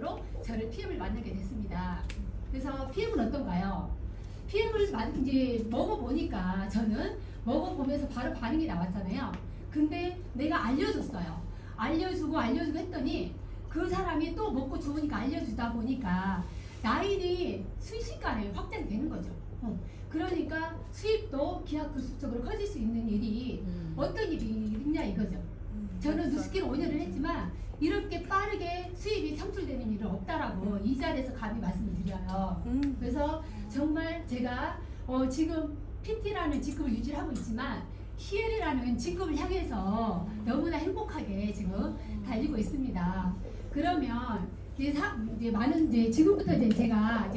생각으로 저를 PM을 만나게 됐습니다. 그래서 PM은 어떤가요? PM을 이제 먹어보니까 저는 먹어보면서 바로 반응이 나왔잖아요. 근데 내가 알려줬어요. 알려주고 했더니 그 사람이 또 먹고 좋으니까 알려주다 보니까 라인이 순식간에 확장이 되는 거죠. 그러니까 수입도 기하급수적으로 커질 수 있는 일이 어떤 일이 있냐 이거죠. 저는 누스키를 5년을 했지만 이렇게 빠르게 수입이 창출되는 일은 없다라고 이 자리에서 감히 말씀을 드려요. 그래서 정말 제가 지금 PT라는 직급을 유지하고 있지만 CL이라는 직급을 향해서 너무나 행복하게 지금 달리고 있습니다. 그러면 이제 많은 지금부터 제가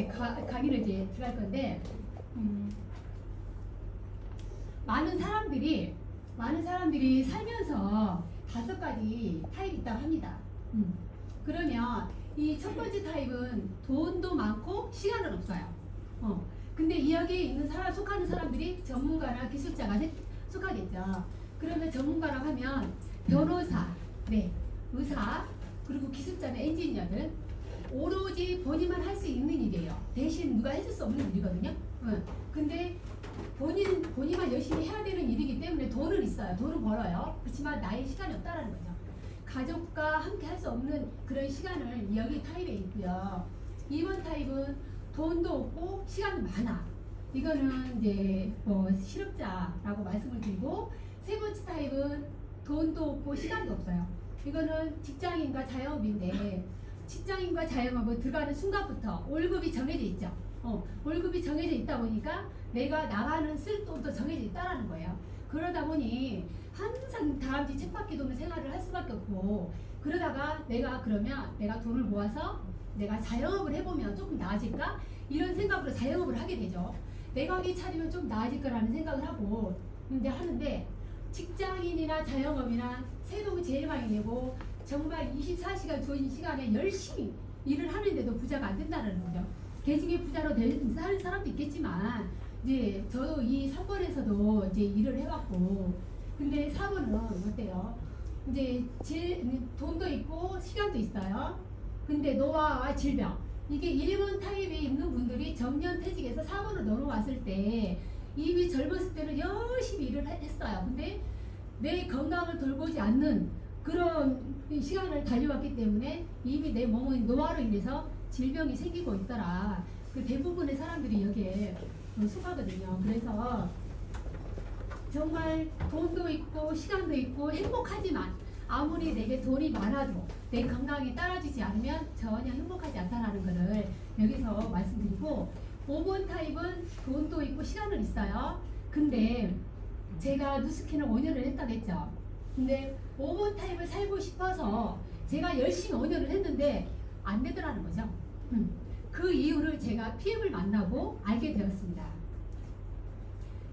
강의를 들어갈 건데 많은 사람들이 살면서 5가지 타입이 있다고 합니다. 그러면 이 첫 번째 타입은 돈도 많고 시간은 없어요. 근데 이 여기에 있는 속하는 사람들이 전문가나 기술자가 속하겠죠. 그러면 전문가라고 하면 변호사, 의사, 그리고 기술자나 엔지니어들 오로지 본인만 할 수 있는 일이에요. 대신 누가 해줄 수 없는 일이거든요. 근데 본인만 열심히 해야 되는 일이기 때문에 돈은 있어요. 돈은 벌어요. 그렇지만 나의 시간이 없다라는 거죠. 가족과 함께 할 수 없는 그런 시간을 여기 타입에 있고요. 2번 타입은 돈도 없고 시간이 많아. 이거는 이제 실업자라고 말씀을 드리고, 세 번째 타입은 돈도 없고 시간도 없어요. 이거는 직장인과 자영업인데 직장인과 자영업은 들어가는 순간부터 월급이 정해져 있죠. 월급이 정해져 있다 보니까 내가 나가는 쓸 돈도 정해져 있다라는 거예요. 그러다 보니 항상 다람쥐 쳇바퀴 도는 생활을 할 수밖에 없고, 그러다가 내가 돈을 모아서 내가 자영업을 해보면 조금 나아질까? 이런 생각으로 자영업을 하게 되죠. 내가 가게 차리면 좀 나아질 거라는 생각을 하고 이제 하는데, 직장인이나 자영업이나 세금을 제일 많이 내고 정말 24시간 주어진 시간에 열심히 일을 하는데도 부자가 안 된다는 거죠. 개중에 부자로 사는 사람도 있겠지만 이제 저도 이 3번에서도 이제 일을 해봤고, 근데 4번은 어때요? 이제 돈도 있고 시간도 있어요. 근데 노화와 질병, 이게 1번 타입에 있는 분들이 정년퇴직에서 4번으로 넘어왔을 때 이미 젊었을 때는 열심히 일을 했어요. 근데 내 건강을 돌보지 않는 그런 시간을 달려왔기 때문에 이미 내 몸은 노화로 인해서 질병이 생기고 있더라. 그 대부분의 사람들이 여기에 속하거든요. 그래서 정말 돈도 있고 시간도 있고 행복하지만 아무리 내게 돈이 많아도 내 건강이 따라주지 않으면 전혀 행복하지 않다는 것을 여기서 말씀드리고, 5번 타입은 돈도 있고 시간은 있어요. 근데 제가 누스키는 5년을 했다고 했죠. 근데 5번 타입을 살고 싶어서 제가 열심히 5년을 했는데 안 되더라는 거죠. 그 이유를 제가 PM을 만나고 알게 되었습니다.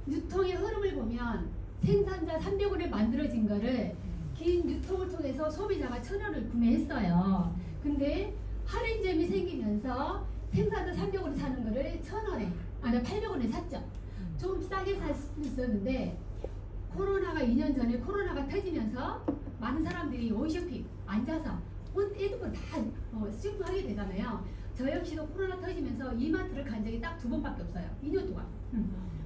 유통의 흐름을 보면 생산자 300원에 만들어진 거를 긴 유통을 통해서 소비자가 1,000원을 구매했어요. 근데 할인점이 생기면서 생산자 300원에 사는 거를 1,000원에, 800원에 샀죠. 좀 싸게 살 수 있었는데 코로나가 2년 전에 코로나가 터지면서 많은 사람들이 온쇼핑 앉아서 핸드폰 다 쇼핑하게 되잖아요. 저 역시도 코로나 터지면서 이마트를 간 적이 딱 2번밖에 없어요. 2년 동안.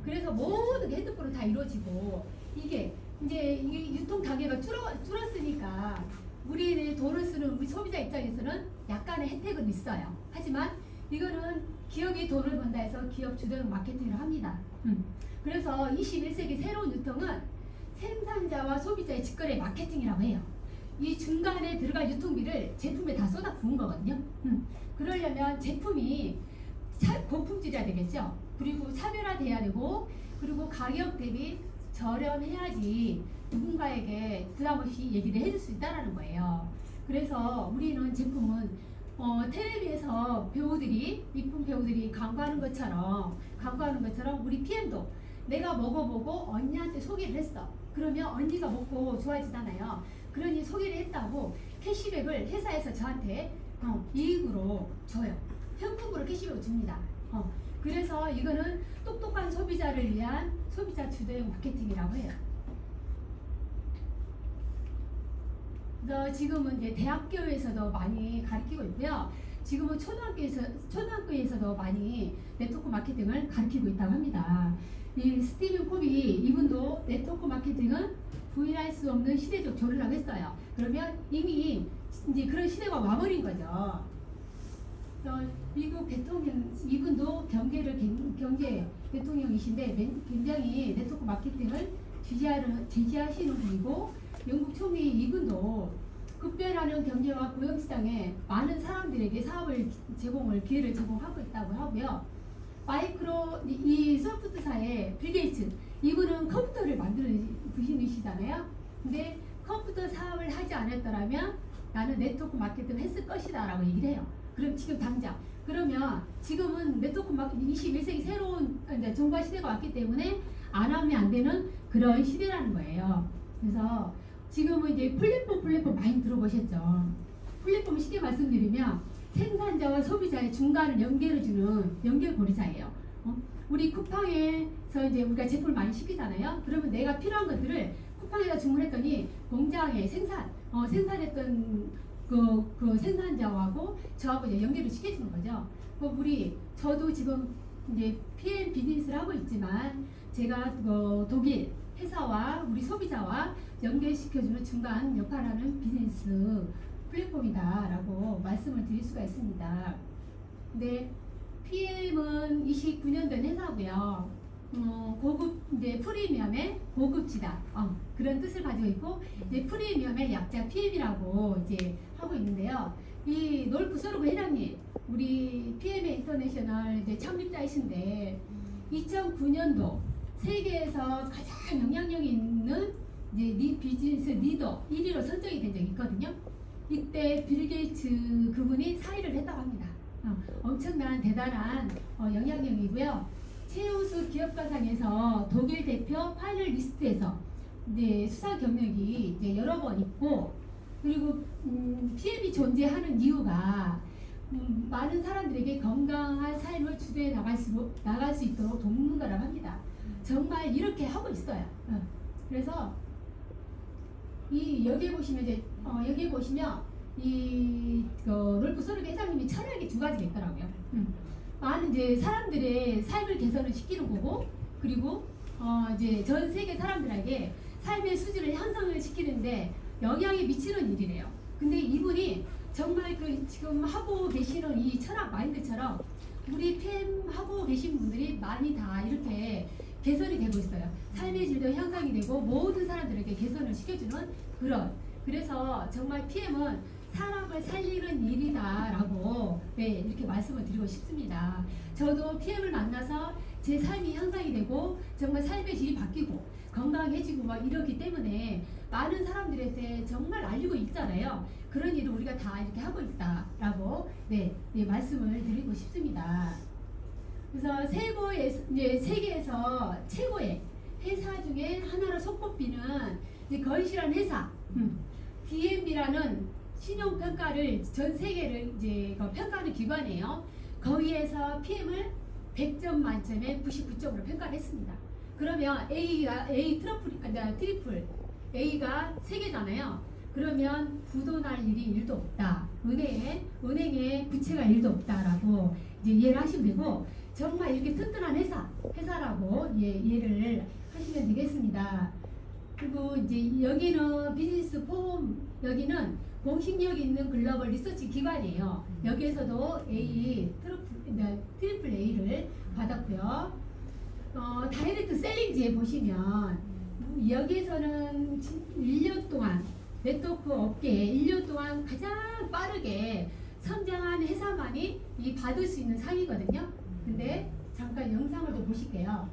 그래서 모든 게 핸드폰으로 다 이루어지고, 이게 유통 단계가 줄었으니까 우리 돈을 쓰는 우리 소비자 입장에서는 약간의 혜택은 있어요. 하지만 이거는 기업이 돈을 번다 해서 기업 주도형 마케팅을 합니다. 그래서 21세기 새로운 유통은 생산자와 소비자의 직거래 마케팅이라고 해요. 이 중간에 들어간 유통비를 제품에 다 쏟아 부은 거거든요. 그러려면 제품이 고품질이어야 되겠죠. 그리고 차별화돼야 되고, 그리고 가격 대비 저렴해야지 누군가에게 부담 없이 얘기를 해줄 수 있다는 거예요. 그래서 우리는 제품은 텔레비에서 이쁜 배우들이 광고하는 것처럼 우리 PM도 내가 먹어보고 언니한테 소개를 했어. 그러면 언니가 먹고 좋아지잖아요. 그러니 소개를 했다고 캐시백을 회사에서 저한테 이익으로 줘요. 현금으로 캐시백을 줍니다. 그래서 이거는 똑똑한 소비자를 위한 소비자 주도형 마케팅이라고 해요. 그래서 지금은 이제 대학교에서도 많이 가르치고 있고요. 지금은 초등학교에서도 많이 네트워크 마케팅을 가르치고 있다고 합니다. 이 스티븐 코비 이분도 네트워크 마케팅은 부인할 수 없는 시대적 조류라고 했어요. 그러면 이미 이제 그런 시대가 와버린 거죠. 미국 대통령 이분도 경제 대통령이신데 굉장히 네트워크 마케팅을 지지하시는 분이고, 영국 총리 이분도 급변하는 경제와 고용시장에 많은 사람들에게 기회를 제공하고 있다고 하고요. 이 소프트사의 빌 게이츠 이분은 컴퓨터를 만드는 분이시잖아요. 근데 컴퓨터 사업을 하지 않았더라면 나는 네트워크 마케팅을 했을 것이다 라고 얘기를 해요. 그럼 지금 당장 그러면 지금은 네트워크 마케팅 21세기 새로운 정보화 시대가 왔기 때문에 안 하면 안 되는 그런 시대라는 거예요. 그래서 지금은 이제 플랫폼 많이 들어보셨죠. 플랫폼 쉽게 말씀드리면 생산자와 소비자의 중간을 연결해주는 연결고리사예요. 우리 쿠팡에서 이제 우리가 제품을 많이 시키잖아요. 그러면 내가 필요한 것들을 쿠팡에다 주문했더니 공장에 생산했던 그 생산자하고 저하고 이제 연결을 시켜주는 거죠. 저도 지금 이제 PM 비즈니스를 하고 있지만 제가 독일 회사와 우리 소비자와 연결시켜주는 중간 역할을 하는 비즈니스 플랫폼이다라고 말씀을 드릴 수가 있습니다. 근데 PM은 29년 된 회사고요. 고급 이제 프리미엄의 고급지다 그런 뜻을 가지고 있고, 이제 프리미엄의 약자 PM이라고 이제 하고 있는데요. 이 놀프 소르그 회장님, 우리 PM의 인터내셔널 이제 창립자이신데 2009년도 세계에서 가장 영향력이 있는 이제 비즈니스 리더 1위로 선정이 된 적이 있거든요. 이때 빌 게이츠 그분이 사의를 했다고 합니다. 엄청난 대단한 영향력이고요. 최우수 기업가상에서 독일 대표 파이널리스트에서 이제 수상 경력이 이제 여러 번 있고, 그리고 PM이 존재하는 이유가 많은 사람들에게 건강한 삶을 주도해 나갈 수 있도록 돕는 거라고 합니다. 정말 이렇게 하고 있어요. 그래서 여기에 보시면 롤프 소르그 회장님이 철학이 두 가지가 있더라고요. 많은 이제 사람들의 삶을 개선을 시키는 거고, 그리고 이제 전 세계 사람들에게 삶의 수준을 향상을 시키는데 영향이 미치는 일이래요. 근데 이분이 정말 지금 하고 계시는 이 철학 마인드처럼 우리 PM 하고 계신 분들이 많이 다 이렇게 개선이 되고 있어요. 삶의 질도 향상이 되고 모든 사람들에게 개선을 시켜주는 그래서 정말 PM은 사람을 살리는 일이다라고 이렇게 말씀을 드리고 싶습니다. 저도 PM을 만나서 제 삶이 향상이 되고 정말 삶의 질이 바뀌고 건강해지고 막 이러기 때문에 많은 사람들한테 정말 알리고 있잖아요. 그런 일을 우리가 다 이렇게 하고 있다라고 말씀을 드리고 싶습니다. 그래서 세계에서 최고의 회사 중에 하나로 손꼽히는 건실한 회사 DMB라는 신용평가를 전 세계를 이제 평가하는 기관이에요. 거기에서 PM을 100점 만점에 99점으로 평가를 했습니다. 그러면 트리플 A가 3개잖아요. 그러면 부도 날 일이 1도 없다. 은행에 부채가 1도 없다라고 이제 이해를 하시면 되고, 정말 이렇게 튼튼한 회사라고 이해를 하시면 되겠습니다. 그리고 이제 여기는 비즈니스 포럼, 여기는 공식력 있는 글로벌 리서치 기관이에요. 여기에서도 트리플 A를 받았고요. 다이렉트 셀링지에 보시면 여기에서는 1년 동안 네트워크 업계에 1년 동안 가장 빠르게 성장한 회사만이 받을 수 있는 상이거든요. 근데 잠깐 영상을 좀 보실게요.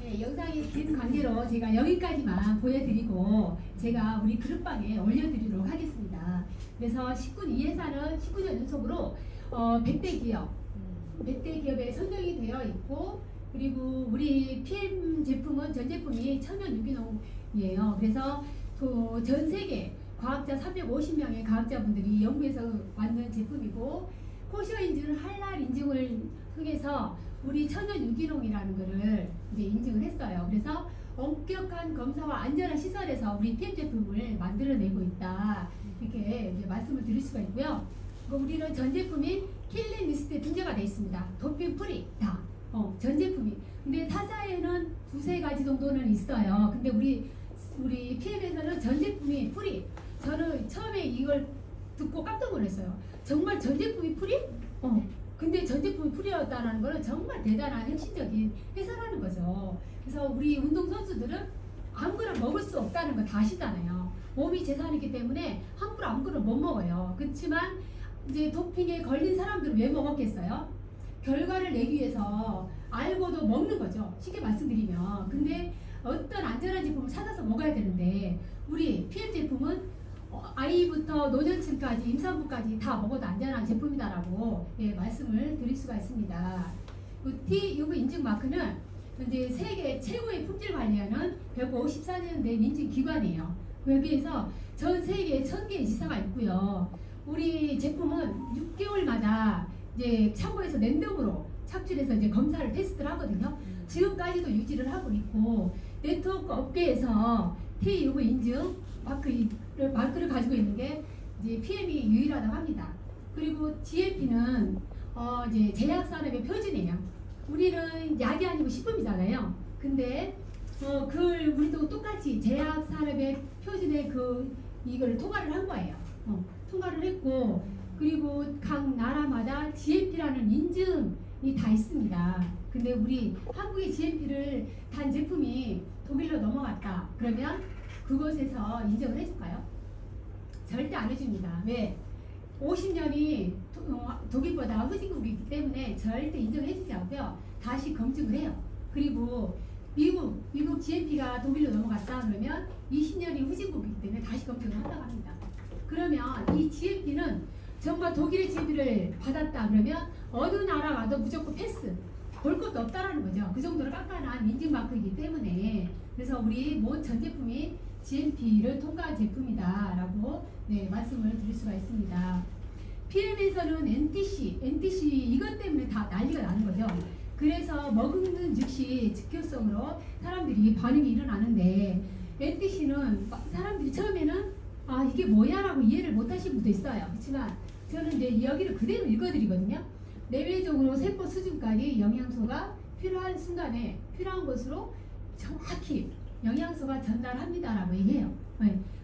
네, 영상이 긴 관계로 제가 여기까지만 보여드리고 제가 우리 그룹방에 올려드리도록 하겠습니다. 그래서 이 회사는 19년 연속으로 100대 기업, 100대 기업에 선정이 되어 있고 그리고 우리 PM 제품은 전 제품이 천연 유기농이에요. 그래서 전 세계 과학자 350명의 과학자분들이 연구해서 만든 제품이고 코시어 인증을 할랄 인증을 통해서 우리 천연 유기농이라는 것을 이제 인증을 했어요. 그래서 엄격한 검사와 안전한 시설에서 우리 PM 제품을 만들어내고 있다. 이렇게 이제 말씀을 드릴 수가 있고요. 우리는 전 제품이 킬링 리스트에 등재가 되어 있습니다. 도핑 프리 다. 전 제품이. 근데 타사에는 두세 가지 정도는 있어요. 근데 우리 PM에서는 전 제품이 프리. 저는 처음에 이걸 듣고 깜짝 놀랐어요. 정말 전 제품이 프리? 근데 전 제품이 프리였다는 거는 정말 대단한 혁신적인 회사라는 거죠. 그래서 우리 운동선수들은 아무거나 먹을 수 없다는 거 다 아시잖아요. 몸이 재산이기 때문에 함부로 아무거나 못 먹어요. 그렇지만 이제 도핑에 걸린 사람들은 왜 먹었겠어요? 결과를 내기 위해서 알고도 먹는 거죠. 쉽게 말씀드리면. 근데 어떤 안전한 제품을 찾아서 먹어야 되는데 우리 PM 제품은 아이부터 노년층까지 임산부까지 다 먹어도 안전한 제품이다라고 말씀을 드릴 수가 있습니다. TUV 인증 마크는 이제 세계 최고의 품질 관리하는 154년 된 인증 기관이에요. 여기에서 전 세계에 1000개의 지사가 있고요. 우리 제품은 6개월마다 이제 창고에서 랜덤으로 착출해서 이제 검사를 테스트를 하거든요. 지금까지도 유지를 하고 있고 네트워크 업계에서 TUV 인증 마크를 가지고 있는 게 이제 PM이 유일하다고 합니다. 그리고 GMP는 이제 제약산업의 표준이에요. 우리는 약이 아니고 식품이잖아요. 근데 그걸 우리도 똑같이 제약산업의 표준에 이걸 통과를 한 거예요. 통과를 했고 그리고 각 나라마다 GMP라는 인증이 다 있습니다. 근데 우리 한국의 GMP를 단 제품이 독일로 넘어갔다. 그러면 그곳에서 인정을 해줄까요? 절대 안 해줍니다. 왜? 50년이 독일보다 후진국이기 때문에 절대 인정해주지 않고요. 다시 검증을 해요. 그리고 미국 GMP가 독일로 넘어갔다 그러면 20년이 후진국이기 때문에 다시 검증을 한다고 합니다. 그러면 이 GMP는 정말 독일의 GMP를 받았다 그러면 어느 나라 가도 무조건 패스. 볼 것도 없다라는 거죠. 그 정도로 깐깐한 인증마크이기 때문에 그래서 우리 모든 전 제품이 GMP를 통과한 제품이다라고 말씀을 드릴 수가 있습니다. PM에서는 NTC 이것 때문에 다 난리가 나는 거죠. 그래서 먹는 즉시 즉효성으로 사람들이 반응이 일어나는데 NTC는 사람들이 처음에는 이게 뭐야라고 이해를 못하시는 분도 있어요. 그렇지만 저는 이제 여기를 그대로 읽어드리거든요. 내외적으로 세포 수준까지 영양소가 필요한 순간에 필요한 것으로 정확히 영양소가 전달합니다라고 얘기해요.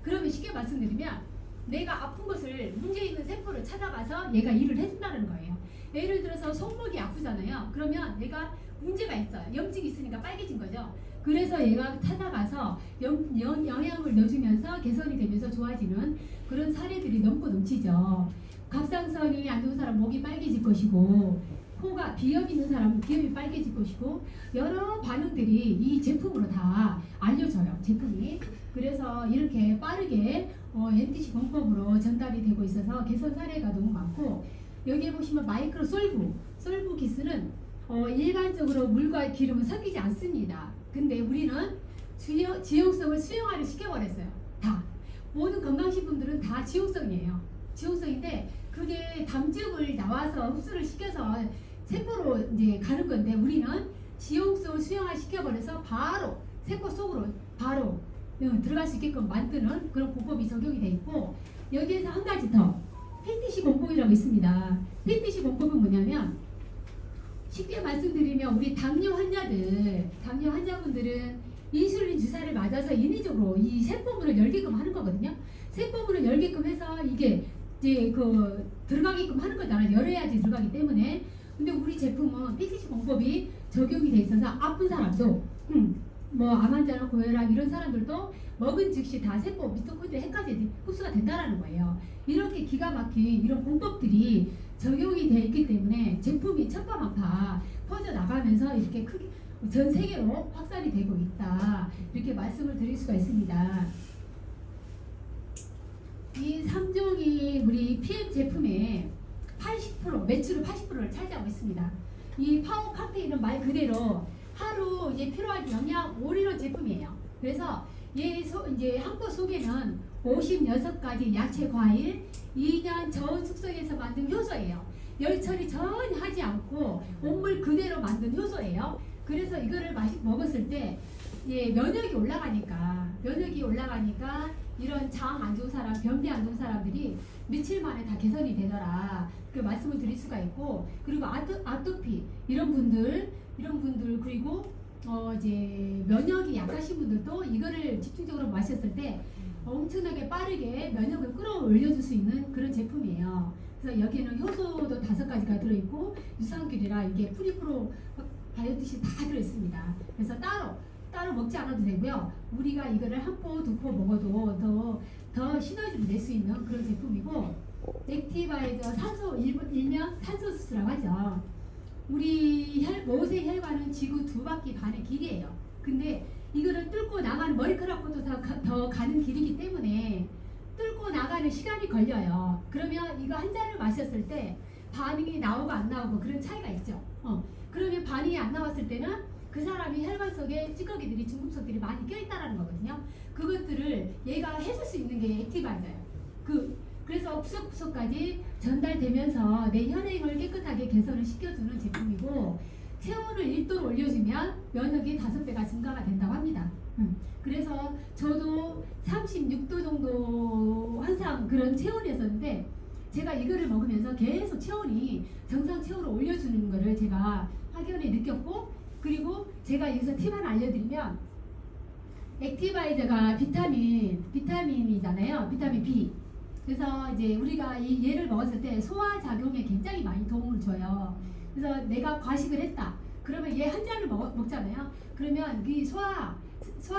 그러면 쉽게 말씀드리면 내가 아픈 것을 문제 있는 세포를 찾아가서 얘가 일을 해준다는 거예요. 예를 들어서 손목이 아프잖아요. 그러면 내가 문제가 있어요. 염증이 있으니까 빨개진 거죠. 그래서 얘가 찾아가서 영양을 넣어주면서 개선이 되면서 좋아지는 그런 사례들이 넘고 넘치죠. 갑상선이 안 좋은 사람 목이 빨개질 것이고 코가 비염 있는 사람은 비염이 빨개질 것이고 여러 반응들이 이 제품으로 다 알려져요. 제품이. 그래서 이렇게 빠르게 NTC 공법으로 전달이 되고 있어서 개선 사례가 너무 많고 여기에 보시면 마이크로 솔부 기술은 일반적으로 물과 기름은 섞이지 않습니다. 근데 우리는 지용성을 수용화를 시켜버렸어요. 다. 모든 건강식품들은 다 지용성이에요. 지용성인데 그게 담즙을 나와서 흡수를 시켜서 세포로 이제 가는 건데 우리는 지용성을 수용화 시켜버려서 바로 세포 속으로 바로 들어갈 수 있게끔 만드는 그런 공법이 적용이 돼 있고 여기에서 한 가지 더 PTC 공법이라고 있습니다. PTC 공법은 뭐냐면 쉽게 말씀드리면 우리 당뇨 환자분들은 인슐린 주사를 맞아서 인위적으로 이 세포물을 열게끔 하는 거거든요. 세포물을 열게끔 해서 이게 이제 들어가게끔 하는 거잖아요. 열어야지 들어가기 때문에. 근데 우리 제품은 PTC 공법이 적용이 돼 있어서 아픈 사람도 암 환자나 고혈압 이런 사람들도 먹은 즉시 다 세포 미토콘드리아 핵까지 흡수가 된다라는 거예요. 이렇게 기가 막힌 이런 공법들이 적용이 돼 있기 때문에 제품이 천파만파 퍼져 나가면서 이렇게 크게 전 세계로 확산이 되고 있다. 이렇게 말씀을 드릴 수가 있습니다. 이 3종이 우리 PM 제품의 80% 매출의 80%를 차지하고 있습니다. 이 파워 카페인은 말 그대로 하루 이제 필요한 영양 올인원 제품이에요. 그래서 이제 한 포 속에는 56가지 야채 과일, 2년 저온 숙성에서 만든 효소예요. 열 처리 전혀 하지 않고 온물 그대로 만든 효소예요. 그래서 이거를 먹었을 때 면역이 올라가니까 이런 장 안 좋은 사람, 변비 안 좋은 사람들이 며칠 만에 다 개선이 되더라. 그 말씀을 드릴 수가 있고, 그리고 아토피 이런 분들 그리고 이제 면역이 약하신 분들도 이거를 집중적으로 마셨을 때 엄청나게 빠르게 면역을 끌어올려줄 수 있는 그런 제품이에요. 그래서 여기에는 효소도 5가지가 들어있고 유산균이라 이게 프리프로 바이오티시 다 들어있습니다. 그래서 따로 먹지 않아도 되고요. 우리가 이거를 한 포, 2포 먹어도 더 시너지를 낼 수 있는 그런 제품이고, 액티바이저 산소 일명 산소수스라고 하죠. 우리 모세 혈관은 지구 2바퀴 반의 길이에요. 근데 이거를 뚫고 나가는 머리카락보다 더 가는 길이기 때문에 뚫고 나가는 시간이 걸려요. 그러면 이거 한 잔을 마셨을 때 반응이 나오고 안 나오고 그런 차이가 있죠. 그러면 반응이 안 나왔을 때는 그 사람이 혈관 속에 찌꺼기들이 중금속들이 많이 껴있다라는 거거든요. 그것들을 얘가 해줄 수 있는 게 액티바이저예요. 그래서 구석구석까지 전달되면서 내 혈액을 깨끗하게 개선을 시켜주는 제품이고, 체온을 1도로 올려주면 면역이 5배가 증가가 된다고 합니다. 그래서 저도 36도 정도 항상 그런 체온이었었는데, 제가 이거를 먹으면서 계속 체온이 정상 체온으로 올려주는 거를 제가 확연히 느꼈고, 그리고 제가 여기서 팁 하나 알려드리면, 액티바이저가 비타민이잖아요. 비타민 B. 그래서 이제 우리가 얘를 먹었을 때 소화 작용에 굉장히 많이 도움을 줘요. 그래서 내가 과식을 했다. 그러면 얘 한 잔을 먹잖아요. 그러면 이 소화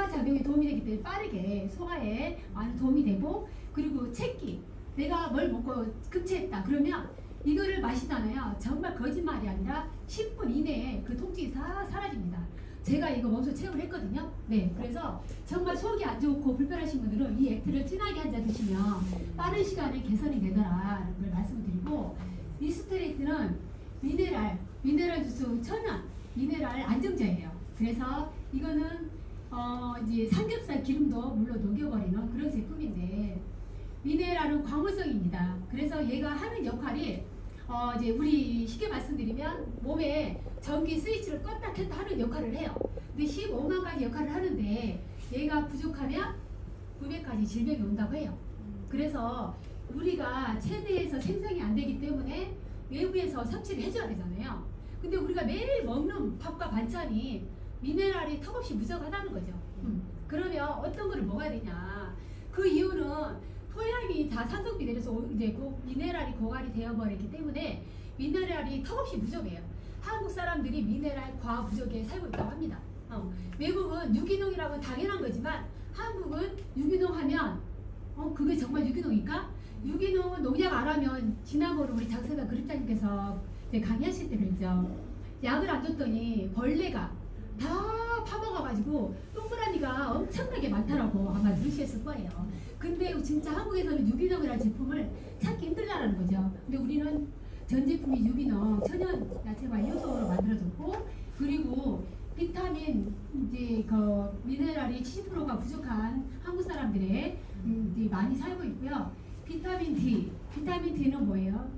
작용에 도움이 되기 때문에 빠르게 소화에 많은 도움이 되고, 그리고 체기. 내가 뭘 먹고 급체했다. 그러면 이거를 마시잖아요. 정말 거짓말이 아니라 10분 이내에 그 통증이 사라집니다. 제가 이거 몸소 체험을 했거든요. 네, 그래서 정말 속이 안 좋고 불편하신 분들은 이 액트를 진하게 한 잔 드시면 빠른 시간에 개선이 되더라라는 걸 말씀드리고, 리스트레이트는 미네랄 주스 천연 미네랄 안정제예요. 그래서 이거는 이제 삼겹살 기름도 물론 녹여버리는 그런 제품인데, 미네랄은 광물성입니다. 그래서 얘가 하는 역할이 이제 우리 쉽게 말씀드리면 몸에 전기 스위치를 껐다 켰다 하는 역할을 해요. 근데 15만 가지 역할을 하는데 얘가 부족하면 900가지 질병이 온다고 해요. 그래서 우리가 체내에서 생성이 안 되기 때문에 외부에서 섭취를 해줘야 되잖아요. 근데 우리가 매일 먹는 밥과 반찬이 미네랄이 턱없이 부족하다는 거죠. 그러면 어떤 거를 먹어야 되냐? 그 이유는 토양이 다 산성비 내려서 이제 미네랄이 고갈이 되어버렸기 때문에 미네랄이 턱없이 부족해요. 한국 사람들이 미네랄 과학 부족에 살고 있다고 합니다. 외국은 유기농이라고 당연한 거지만 한국은 유기농 하면 그게 정말 유기농일까? 유기농은 농약 안 하면 지난번에 우리 장세가 그립자님께서 강의하실 때 그랬죠. 약을 안 줬더니 벌레가 다 파먹어가지고 동그라미가 엄청나게 많다라고 아마 들으셨을 거예요. 근데 진짜 한국에서는 유기농이라는 제품을 찾기 힘들다라는 거죠. 근데 우리는 전 제품이 유기농 천연 야채와 효소로 만들어졌고, 그리고 비타민 이제 그 미네랄이 70%가 부족한 한국 사람들의 이제 많이 살고 있고요. 비타민 D는 뭐예요?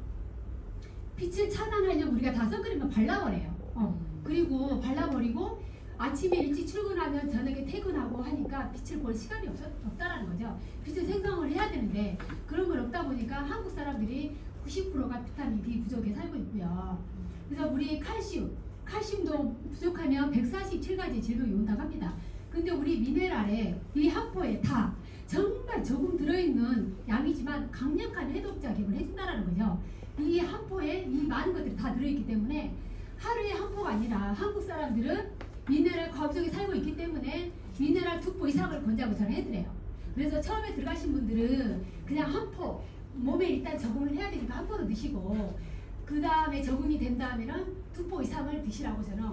빛을 차단하려면 우리가 다 선크림을 발라버려요. 그리고 발라버리고 아침에 일찍 출근하면 저녁에 퇴근하고 하니까 빛을 볼 시간이 없다라는 거죠. 빛을 생성을 해야 되는데 그런 걸 없다 보니까 한국 사람들이 90%가 비타민 B 부족에 살고 있고요. 그래서 우리 칼슘도 부족하면 147가지 질병이 온다고 합니다. 근데 우리 미네랄에 이 한 포에 다 정말 조금 들어있는 양이지만 강력한 해독 작용을 해준다는 거죠. 이 한 포에 이 많은 것들이 다 들어있기 때문에 하루에 한 포가 아니라 한국 사람들은 미네랄 과부족에 살고 있기 때문에 미네랄 2포 이상을 권장을 저는 해드려요. 그래서 처음에 들어가신 분들은 그냥 한 포, 몸에 일단 적응을 해야 되니까 한 포도 드시고, 그 다음에 적응이 된 다음에는 2포 이상을 드시라고 저는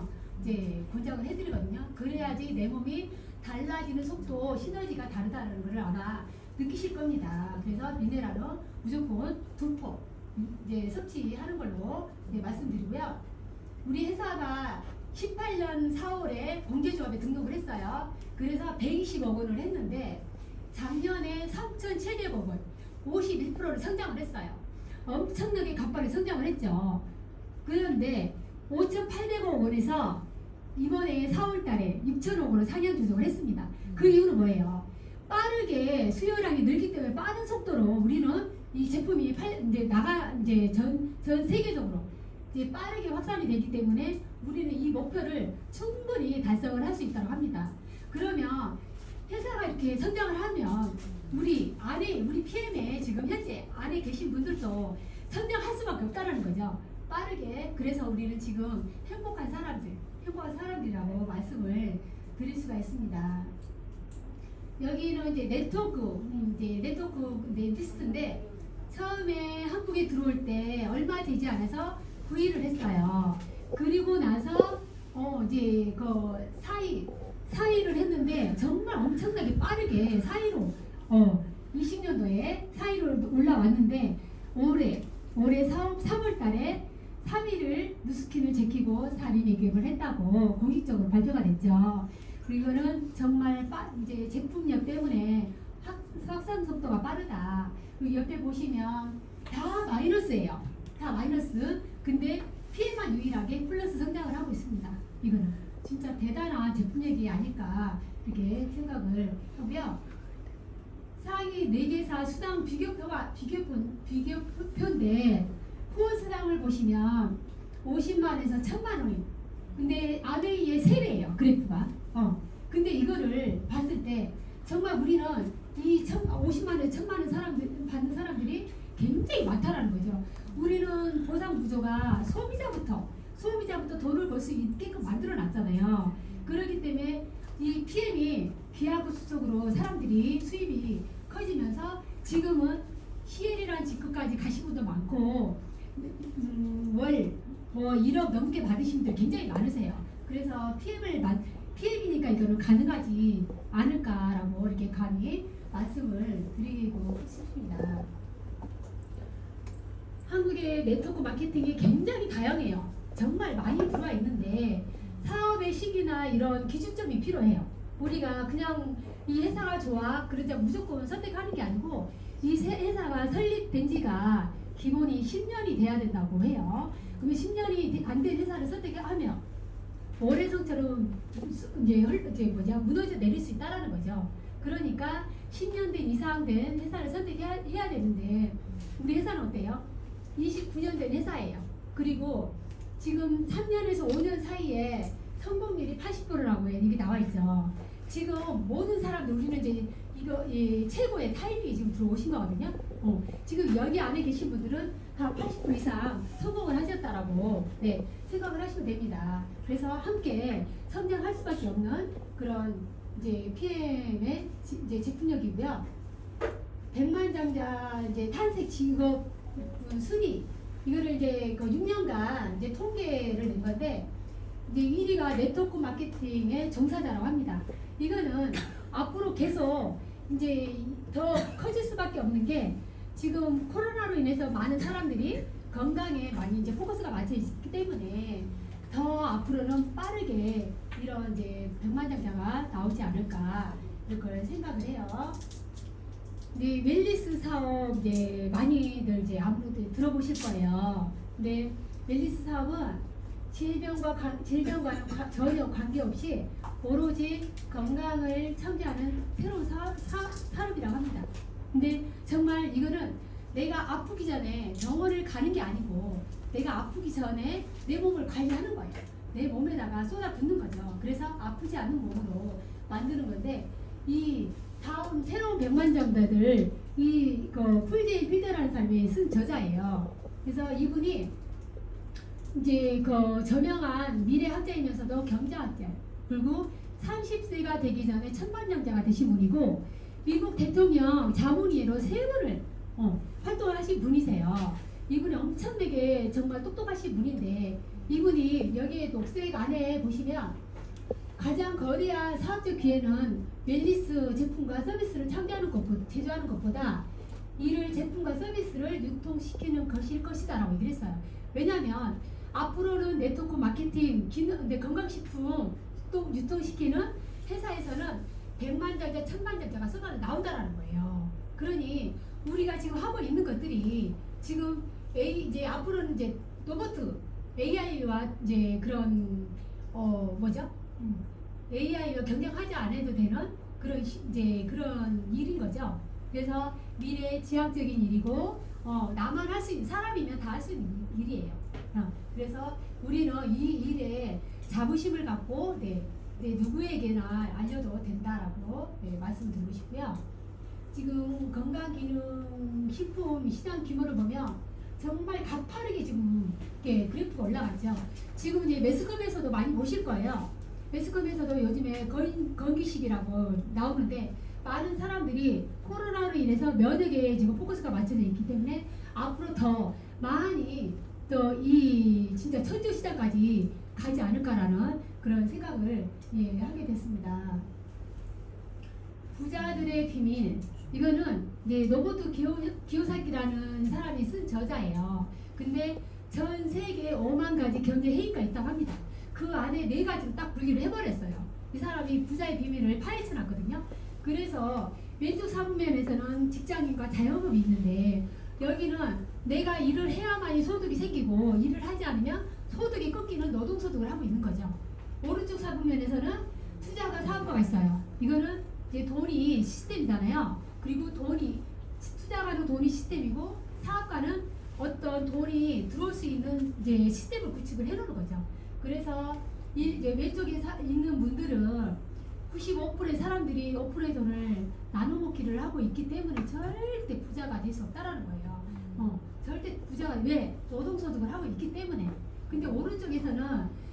이제 권장을 해드리거든요. 그래야지 내 몸이 달라지는 속도, 시너지가 다르다는 걸 아마 느끼실 겁니다. 그래서 미네랄은 무조건 2포 이제 섭취하는 걸로 이제 말씀드리고요. 우리 회사가 18년 4월에 공제조합에 등록을 했어요. 그래서 120억 원을 했는데 작년에 3,700억 원, 51%를 성장을 했어요. 엄청나게 간발의 성장을 했죠. 그런데 5,800억 원에서 이번에 4월 달에 6천억 원으로 상향 조정을 했습니다. 그 이유는 뭐예요? 빠르게 수요량이 늘기 때문에 빠른 속도로 우리는 이 제품이 이제 전 세계적으로 이제 빠르게 확산이 되기 때문에 우리는 이 목표를 충분히 달성을 할 수 있다고 합니다. 그러면 회사가 이렇게 성장을 하면 우리 PM에 지금 현재 안에 계신 분들도 성장할 수밖에 없다는 거죠. 빠르게. 그래서 우리는 지금 행복한 사람들이라고 말씀을 드릴 수가 있습니다. 여기는 이제 네트워크 렌티스트인데 처음에 한국에 들어올 때 얼마 되지 않아서 구입을 했어요. 그리고 나서 이제 그 사의를 했는데 정말 엄청나게 빠르게 사의로 20년도에 사의로 올라왔는데 올해 3월 달에 3위를 누스킨을 제키고 4위 계획을 했다고 공식적으로 발표가 됐죠. 이거는 정말 이제 제품력 때문에 확산 속도가 빠르다. 그리고 옆에 보시면 다 마이너스예요. 다 마이너스. 근데 PM만 유일하게 플러스 성장을 하고 있습니다. 이거는 진짜 대단한 제품력이 아닐까 이렇게 생각을 하고요. 상위 4개사 수당 비교표인데 후원 수당을 보시면 50만에서 1000만 원이에요. 근데 아베이의 3배예요. 그래프가. 근데 이거를 봤을 때 정말 우리는 이 50만원, 1000만원 받는 사람들이 굉장히 많다라는 거죠. 우리는 보상 구조가 소비자부터 돈을 벌 수 있게끔 만들어 놨잖아요. 그렇기 때문에 이 PM이 기하급수적으로 사람들이 수입이 커지면서 지금은 CL이라는 직급까지 가신 분도 많고 월 1억 넘게 받으신 분들 굉장히 많으세요. 그래서 PM이니까 이거는 가능하지 않을까라고 이렇게 감히 말씀을 드리고 싶습니다. 한국의 네트워크 마케팅이 굉장히 다양해요. 정말 많이 들어와 있는데 사업의 시기나 이런 기준점이 필요해요. 우리가 그냥 이 회사가 좋아 그러자 무조건 선택하는 게 아니고 이 회사가 설립된 지가 기본이 10년이 돼야 된다고 해요. 그러면 10년이 안 된 회사를 선택하면 월해성처럼 이제 무너져 내릴 수 있다라는 거죠. 그러니까 10년 된 이상 된 회사를 선택해야 되는데 우리 회사는 어때요? 29년 된 회사예요. 그리고 지금 3년에서 5년 사이에 성공률이 80%라고 이게 나와 있죠. 지금 모든 사람들 우리는 이제 최고의 타이밍이 지금 들어오신 거거든요. 지금 여기 안에 계신 분들은 다 80% 이상 성공을 하셨다라고 생각을 하시면 됩니다. 그래서 함께 성장할 수밖에 없는 그런 이제 PM의 이제 제품력이고요. 백만장자 이제 탄생 직업 순위 이거를 이제 그 6년간 이제 통계를 낸 건데 이제 1위가 네트워크 마케팅의 종사자라고 합니다. 이거는 앞으로 계속 이제 더 커질 수밖에 없는 게 지금 코로나로 인해서 많은 사람들이 건강에 많이 이제 포커스가 맞춰 있기 때문에 더 앞으로는 빠르게 이런 이제 백만장자가 나오지 않을까 이렇게 생각을 해요. 네, 웰니스 사업 이제 많이들 이제 아무래도 들어보실 거예요. 근데 웰니스 사업은 질병과 전혀 관계없이 오로지 건강을 청지하는 새로운 산업이라고 합니다. 근데 정말 이거는 내가 아프기 전에 병원을 가는 게 아니고 내가 아프기 전에 내 몸을 관리하는 거예요. 내 몸에다가 쏟아붓는 거죠. 그래서 아프지 않은 몸으로 만드는 건데 이 다음 새로운 백만장자들 풀제이 필더라는 사람이 쓴 저자예요. 그래서 이분이 이제 그 저명한 미래 학자이면서도 경제학자 그리고 30세가 되기 전에 천만장자가 되신 분이고 미국 대통령 자문위로 3번을 활동을 하신 분이세요. 이분이 엄청나게 정말 똑똑하신 분인데 이분이 여기 녹색 안에 보시면 가장 거대한 사업적 기회는 웰니스 제품과 서비스를 창조하는 것보다, 제조하는 것보다 이를 제품과 서비스를 유통시키는 것일 것이다라고 얘기를 했어요. 왜냐하면 앞으로는 네트워크 마케팅, 건강식품 또 유통시키는 회사에서는 100만 장자, 1000만 장자가 쏟아져 나온다라는 거예요. 그러니 우리가 지금 하고 있는 것들이 지금 이제 앞으로는 이제 로봇 AI와 이제 그런 AI와 경쟁하지 않아도 되는 그런 이제 그런 일인 거죠. 그래서 미래 지향적인 일이고 나만 할 수 있는 사람이면 다 할 수 있는 일이에요. 그래서 우리는 이 일에 자부심을 갖고 누구에게나 알려도 된다라고 말씀드리고 싶고요. 지금 건강기능식품 시장 규모를 보면 정말 가파르게 지금 그래프가 올라갔죠. 지금 이제 매스컴에서도 많이 보실 거예요. 매스컴에서도 요즘에 건기식이라고 나오는데 많은 사람들이 코로나로 인해서 면역에 지금 포커스가 맞춰져 있기 때문에 앞으로 더 많이 또 이 진짜 천주 시장까지 가지 않을까라는 그런 생각을 하게 됐습니다. 부자들의 비밀, 이거는 이제 노보트 기요사키라는 사람이 쓴 저자예요. 근데 전 세계에 5만 가지 경제 해이가 있다고 합니다. 그 안에 4가지로 딱 분리를 해버렸어요. 이 사람이 부자의 비밀을 파헤쳐놨거든요. 그래서 왼쪽 사분면에서는 직장인과 자영업이 있는데 여기는 내가 일을 해야만이 소득이 생기고 일을 하지 않으면 소득이 꺾이는 노동소득을 하고 있는 거죠. 오른쪽 사분면에서는 투자가 사업가가 있어요. 이거는 이제 돈이 시스템이잖아요. 그리고 투자가는 돈이 시스템이고 사업가는 어떤 돈이 들어올 수 있는 이제 시스템을 구축을 해놓는 거죠. 그래서 이제 왼쪽에 있는 분들은 95%의 사람들이 5%의 돈을 나눠 먹기를 하고 있기 때문에 절대 부자가 될 수 없다라는 거예요. 절대 부자가 왜? 노동소득을 하고 있기 때문에. 근데 오른쪽에서는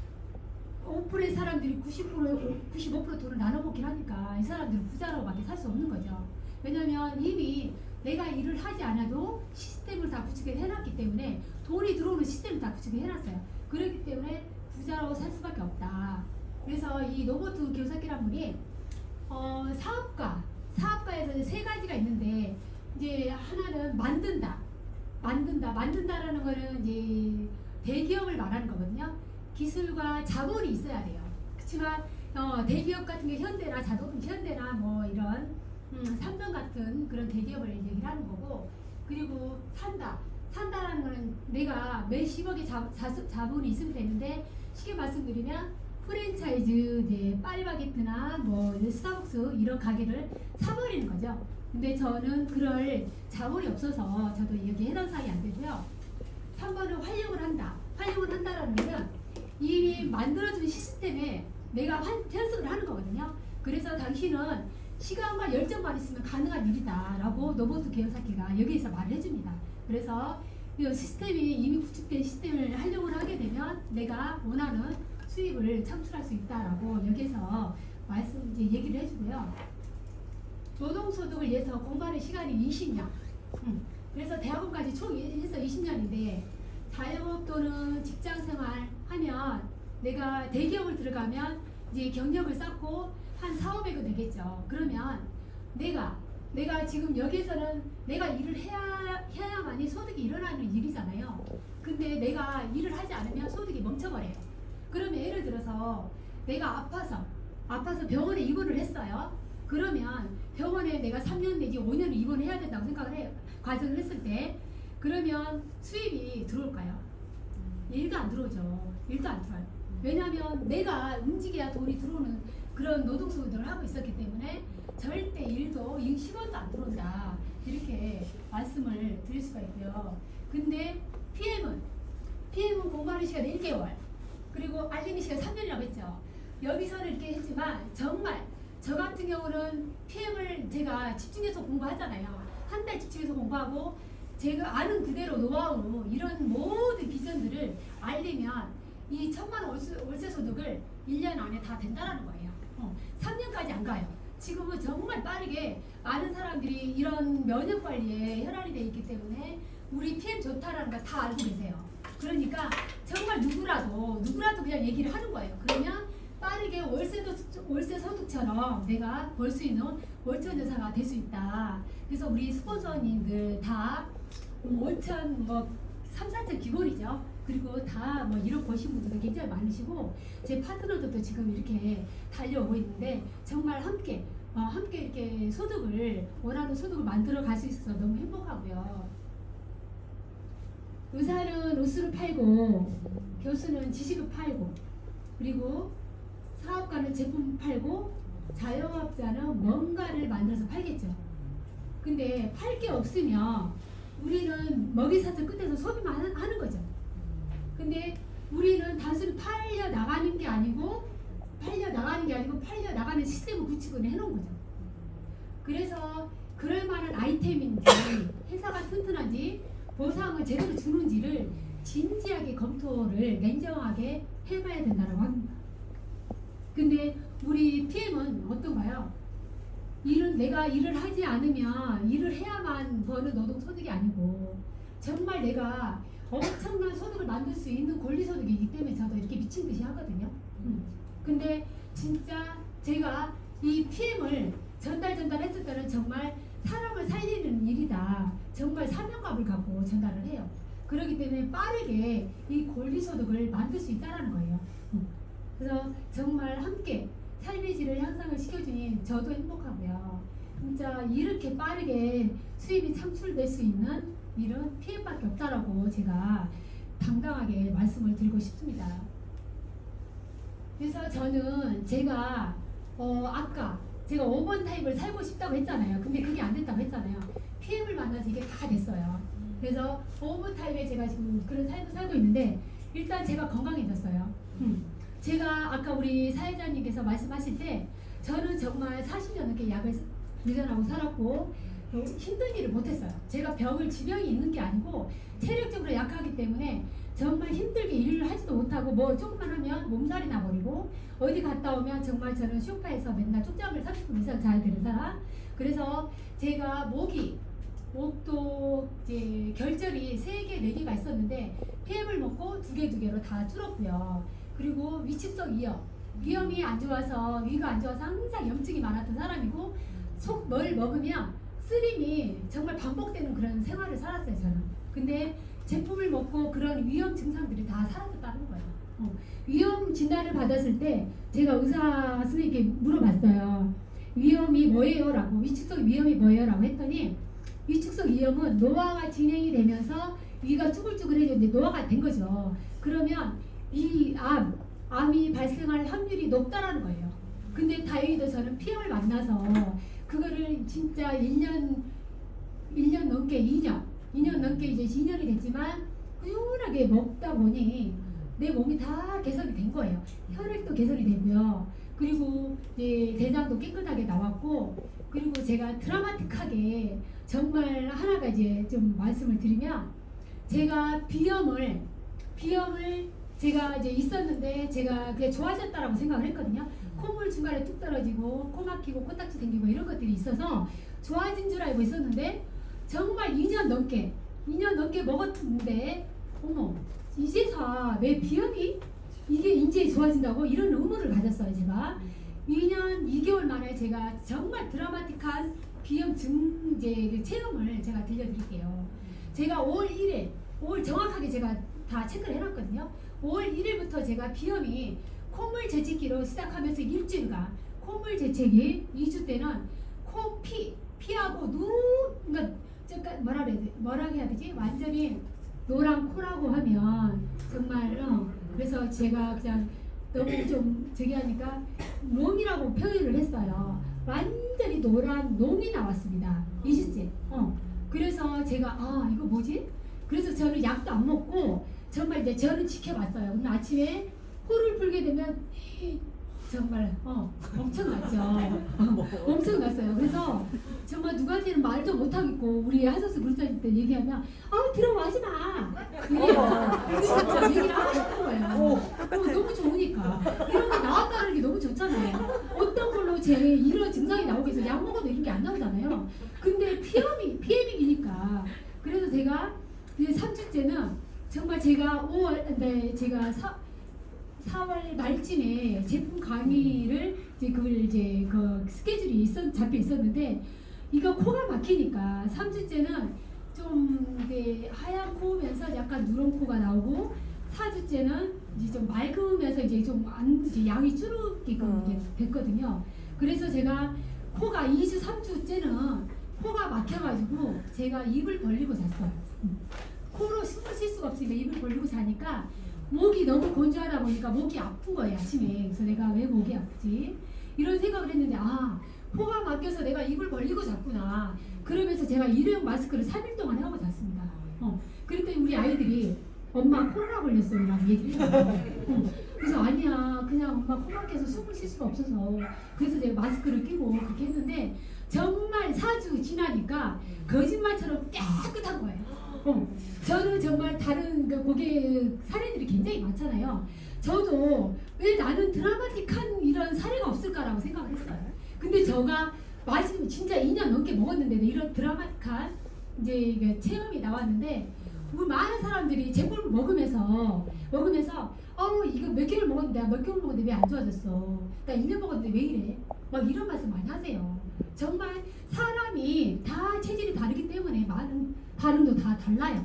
5%의 사람들이 95% 돈을 나눠 먹기를 하니까 이 사람들은 부자로밖에 살 수 없는 거죠. 왜냐면 이미 내가 일을 하지 않아도 시스템을 다 구축해 해놨기 때문에 돈이 들어오는 시스템을 다 구축해 해놨어요. 그렇기 때문에 부자로 살 수밖에 없다. 그래서 이 노보트 기요사키란 분이 사업가에서 3가지가 있는데 이제 하나는 만든다라는 거는 이제 대기업을 말하는 거거든요. 기술과 자본이 있어야 돼요. 그렇지만 대기업 같은 게 현대나 뭐 이런 삼성 같은 그런 대기업을 얘기를 하는 거고, 그리고 산다라는 거는 내가 매 10억의 자본이 있으면 되는데 쉽게 말씀드리면 프랜차이즈 이제 파리바게트나 뭐 스타벅스 이런 가게를 사버리는 거죠. 근데 저는 그럴 자본이 없어서 저도 여기 해당 사항이 안 되고요. 3번은 활용을 한다라는 거는 이미 만들어준 시스템에 내가 편성을 하는 거거든요. 그래서 당신은 시간과 열정만 있으면 가능한 일이다라고 노보트 기요사키가 여기에서 말을 해줍니다. 그래서 이 시스템이 이미 구축된 시스템을 활용을 하게 되면 내가 원하는 수입을 창출할 수 있다라고 여기서 얘기를 해주고요. 노동소득을 위해서 공부하는 시간이 20년. 그래서 대학원까지 총 해서 20년인데 자영업 또는 직장생활 하면 내가 대기업을 들어가면 이제 경력을 쌓고 한 4,500은 되겠죠. 그러면 내가 지금 여기서는 내가 일을 해야만이 소득이 일어나는 일이잖아요. 근데 내가 일을 하지 않으면 소득이 멈춰버려요. 그러면 예를 들어서 내가 아파서 병원에 입원을 했어요. 그러면 병원에 내가 3년 내지 5년을 입원해야 된다고 생각을 해요. 과정을 했을 때 그러면 수입이 들어올까요? 일도 안 들어오죠. 일도 안 들어와요. 왜냐하면 내가 움직여야 돈이 들어오는 그런 노동소득을 하고 있었기 때문에 절대 일도 10원도 안 들어온다. 이렇게 말씀을 드릴 수가 있고요. 근데 PM은 공부하는 시간 1개월 그리고 알리는 시간 3년이라고 했죠. 여기서는 이렇게 했지만 정말 저 같은 경우는 PM을 제가 집중해서 공부하잖아요. 한 달 집중해서 공부하고 제가 아는 그대로 노하우 이런 모든 비전들을 알리면 이 1,000만 원 월세 소득을 1년 안에 다 된다는 거예요. 3년까지 안 가요. 지금은 정말 빠르게 많은 사람들이 이런 면역 관리에 혈안이 되어 있기 때문에 우리 PM 좋다라는 걸 다 알고 계세요. 그러니까 정말 누구라도 그냥 얘기를 하는 거예요. 그러면 빠르게 월세 소득처럼 내가 벌 수 있는 월천 여사가 될 수 있다. 그래서 우리 스폰서님들 다 월천 뭐 3, 4천 기본이죠. 그리고 다 뭐 1억 버신 분들도 굉장히 많으시고 제 파트너들도 지금 이렇게 달려오고 있는데 정말 함께 이렇게 원하는 소득을 만들어 갈 수 있어서 너무 행복하고요. 의사는 옷을 팔고 교수는 지식을 팔고 그리고 사업가는 제품 팔고 자영업자는 뭔가를 만들어서 팔겠죠. 근데 팔 게 없으면 우리는 먹이 사슬 끝에서 소비만 하는 거죠. 근데 우리는 단순히 팔려 나가는 게 아니고 팔려 나가는 시스템을 구축을 해놓은 거죠. 그래서 그럴 만한 아이템인지 회사가 튼튼한지 보상을 제대로 주는지를 진지하게 검토를 냉정하게 해봐야 된다고 합니다. 근데 우리 PM은 어떤가요? 내가 일을 하지 않으면 일을 해야만 버는 노동소득이 아니고 정말 내가 엄청난 소득을 만들 수 있는 권리소득이기 때문에 저도 이렇게 미친 듯이 하거든요. 근데 진짜 제가 이 PM을 전달했을 때는 정말 사람을 살리는 일이다. 정말 사명감을 갖고 전달을 해요. 그렇기 때문에 빠르게 이 권리소득을 만들 수 있다는 거예요. 그래서 정말 함께 삶의 질을 향상을 시켜주니 저도 행복하고요. 진짜 이렇게 빠르게 수입이 창출될 수 있는 일은 PM밖에 없다라고 제가 당당하게 말씀을 드리고 싶습니다. 그래서 저는 제가 아까 제가 5번 타입을 살고 싶다고 했잖아요. 근데 그게 안 됐다고 했잖아요. PM을 만나서 이게 다 됐어요. 그래서 5번 타입에 제가 지금 그런 삶을 살고 있는데 일단 제가 건강해졌어요. 제가 아까 우리 사회자님께서 말씀하실 때 저는 정말 40년 넘게 약을 유전하고 살았고 힘든 일을 못했어요. 제가 지병이 있는 게 아니고 체력적으로 약하기 때문에 정말 힘들게 일을 하지도 못하고 뭐 조금만 하면 몸살이 나버리고 어디 갔다 오면 정말 저는 소파에서 맨날 쪽잠을 30분 이상 자야 되는 사람. 그래서 제가 목도 이제 결절이 3개, 4개가 있었는데 PM을 먹고 2개로 다 줄었고요. 그리고 위축성 위염이 안 좋아서 위가 안 좋아서 항상 염증이 많았던 사람이고 뭘 먹으면 쓰림이 정말 반복되는 그런 생활을 살았어요. 저는. 근데 제품을 먹고 그런 위험 증상들이 다 사라졌다는 거예요. 위험 진단을 받았을 때 제가 의사 선생님께 물어봤어요. 위험이 뭐예요? 라고 위축성 위험이 뭐예요? 라고 했더니 위축성 위험은 노화가 진행이 되면서 위가 쭈글쭈글해졌는데 노화가 된 거죠. 그러면 이 암이 발생할 확률이 높다라는 거예요. 근데 다행히도 저는 PM을 만나서 그거를 진짜 1년 넘게 2년 넘게 이제 2년이 됐지만 꾸준하게 먹다 보니 내 몸이 다 개선이 된 거예요. 혈액도 개선이 되고요. 그리고 이제 대장도 깨끗하게 나왔고 그리고 제가 드라마틱하게 정말 하나가 이제 좀 말씀을 드리면 제가 비염을 제가 이제 있었는데 제가 그게 좋아졌다라고 생각을 했거든요. 콧물 중간에 뚝 떨어지고 코 막히고 코딱지 생기고 이런 것들이 있어서 좋아진 줄 알고 있었는데 정말 2년 넘게 먹었는데 어머 이제서 왜 비염이 이게 이제 좋아진다고 이런 의문을 가졌어요. 제가 2년 2개월 만에 제가 정말 드라마틱한 비염 증제 체험을 제가 들려드릴게요. 제가 5월 1일 정확하게 제가 다 체크를 해놨거든요. 5월 1일부터 제가 비염이 콧물 재채기로 시작하면서 일주일간 콧물 재채기 2주 때는 피하고 그러니까 뭐라 해야 되지? 완전히 노란 코라고 하면 정말 그래서 제가 그냥 너무 좀 저기 하니까 롱이라고 표현을 했어요. 완전히 노란 롱이 나왔습니다. 2주째. 그래서 제가 이거 뭐지? 그래서 저는 약도 안 먹고 정말 이제 저는 지켜봤어요. 오늘 아침에 코를 풀게 되면 정말 엄청났죠. 엄청났어요. 그래서 정말 누가지는 말도 못하겠고 우리 하소스 불사님 때 얘기하면 들어가지 마. 진짜 얘기를 하시는 거예요. 너무 좋으니까. 이런 게 나왔다는 게 너무 좋잖아요. 어떤 걸로 제 이런 증상이 나오겠어요. 약 먹어도 이런 게 안 나오잖아요. 근데 PM이니까. 그래서 제가 이제 3주째는 정말 제가 5월, 네, 제가 4월 말쯤에 제품 강의를 이제 그걸 이제 그 스케줄이 잡혀 있었는데 이거 코가 막히니까 3주째는 좀 이제 하얀 코면서 약간 누런 코가 나오고 4주째는 이제 좀 맑으면서 이제 좀 이제 양이 줄어들게끔 이게 됐거든요. 그래서 제가 코가 2주, 3주째는 코가 막혀가지고 제가 입을 벌리고 잤어요. 코로 숨을 쉴 수가 없으니까 입을 벌리고 자니까 목이 너무 건조하다 보니까 목이 아픈 거예요, 아침에. 그래서 내가 왜 목이 아프지? 이런 생각을 했는데 코가 막혀서 내가 입을 벌리고 잤구나. 그러면서 제가 일회용 마스크를 3일 동안 하고 잤습니다. 그랬더니 우리 아이들이 엄마 코로나 걸렸어요 라고 얘기를 해요. 그래서 아니야, 그냥 엄마 코 막혀서 숨을 쉴 수가 없어서 그래서 내가 마스크를 끼고 그렇게 했는데 정말 4주 지나니까 거짓말처럼 깨끗한 거예요. 저는 정말 다른 그 고객 사례들이 굉장히 많잖아요. 저도 왜 나는 드라마틱한 이런 사례가 없을까라고 생각을 했어요. 근데 제가 마지막 진짜 2년 넘게 먹었는데도 이런 드라마틱한 이제 이게 체험이 나왔는데 우리 많은 사람들이 제품을 먹으면서 이거 몇 개월 먹었는데 몇 개월 먹었는데 왜 안 좋아졌어? 나 1년 먹었는데 왜 이래? 막 이런 말씀 많이 하세요. 정말 사람이 다 체질이 다르기 때문에 반응도 다 달라요.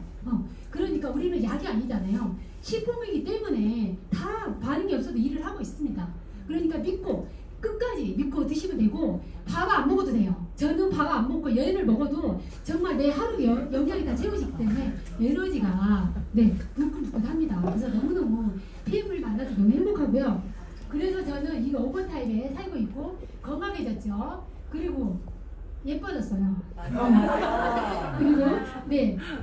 그러니까 우리는 약이 아니잖아요. 식품이기 때문에 다 반응이 없어도 일을 하고 있습니다. 그러니까 끝까지 믿고 드시면 되고 밥 안 먹어도 돼요. 저는 밥 안 먹고 연을 먹어도 정말 내 하루 영양이 다 채워지기 때문에 에너지가 불끈불끈합니다. 그래서 너무너무 피부를 만나서 너무 행복하고요. 그래서 저는 이 오버타임에 살고 있고 건강해졌죠. 그리고 예뻐졌어요. 그리고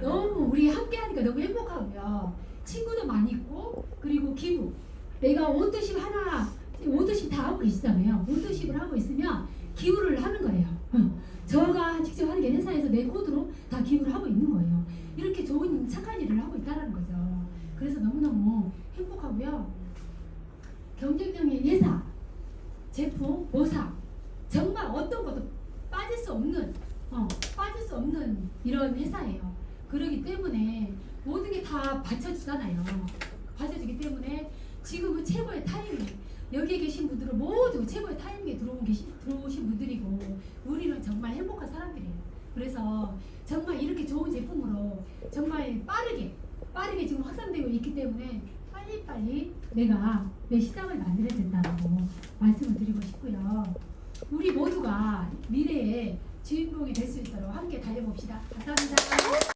너무 우리 함께하니까 너무 행복하고요. 친구도 많이 있고 그리고 기부. 내가 옷도십 다 하고 계시잖아요. 옷도십을 하고 있으면 기부를 하는 거예요. 저가 직접 하는 게 회사에서 내 코드로 다 기부를 하고 있는 거예요. 이렇게 좋은 착한 일을 하고 있다는 거죠. 그래서 너무너무 행복하고요. 경쟁력의 회사, 제품, 보상 정말 어떤 것도 빠질 수 없는 이런 회사예요. 그렇기 때문에 모든 게 다 받쳐주잖아요. 받쳐주기 때문에 지금은 최고의 타이밍. 여기에 계신 분들은 모두 최고의 타이밍에 들어오신 분들이고 우리는 정말 행복한 사람들이에요. 그래서 정말 이렇게 좋은 제품으로 정말 빠르게 지금 확산되고 있기 때문에 빨리빨리 내가 내 시장을 만들어야 된다고 말씀을 드리고 싶고요. 우리 모두가 미래의 주인공이 될 수 있도록 함께 달려봅시다. 감사합니다.